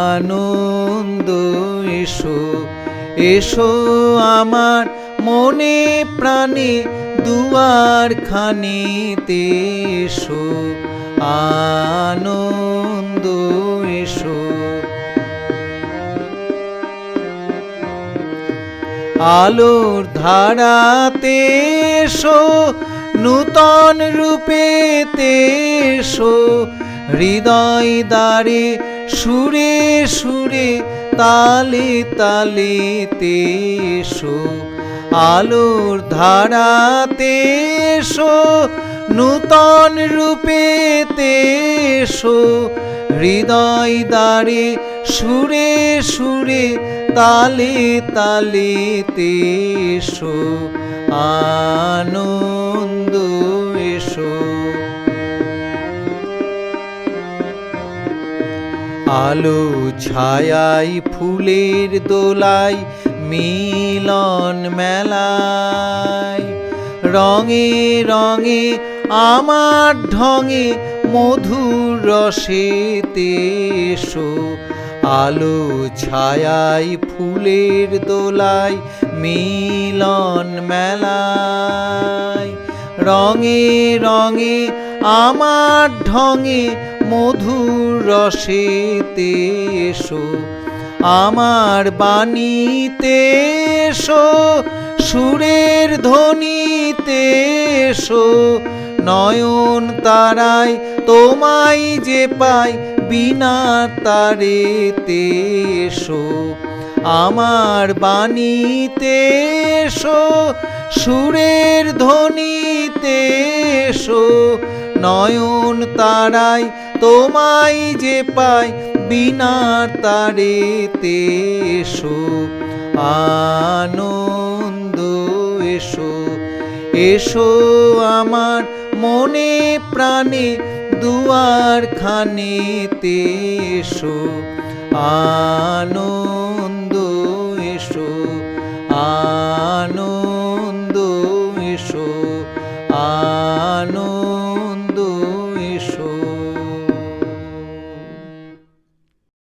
আনন্দ এসো এসো আমার মনে প্রাণে দুয়ার খানিতে এসো আনন্দ এসো। আলোর ধারাতে এসো নূতন রূপেতে এসো হৃদয় দ্বারে সুরে সুরে তালে তালেতে এসো। আলোর ধারাতে এসো নূতন রূপেতে এসো হৃদয় দ্বারে সুরে সুরে তালে তালেতে এসো আনন্দ এসো। আলো ছায়ায় ফুলের দোলায় মিলন মেলায় রঙে রঙে আমার ঢঙে মধুর রসেতে এসো। আলো ছায়ায় ফুলের দোলায় মিলন মেলায় রঙে রঙে আমার ঢঙে মধুর রসেতে এসো। আমার বাণীতে এসো সুরের ধ্বনিতে এসো নয়ন তারায় তোমায় যে পাই বিনা তারেতে এসো। আমার বাণীতে এসো সুরের ধ্বনিতে এসো নয়ন তারায় তোমায় যে পাই বিনা তারেতে এসো আনন্দ এসো এসো আমার মনে প্রাণে দুয়ার খানেতে এসো আনন্দ এসো আনন্দ এসো আনন্দ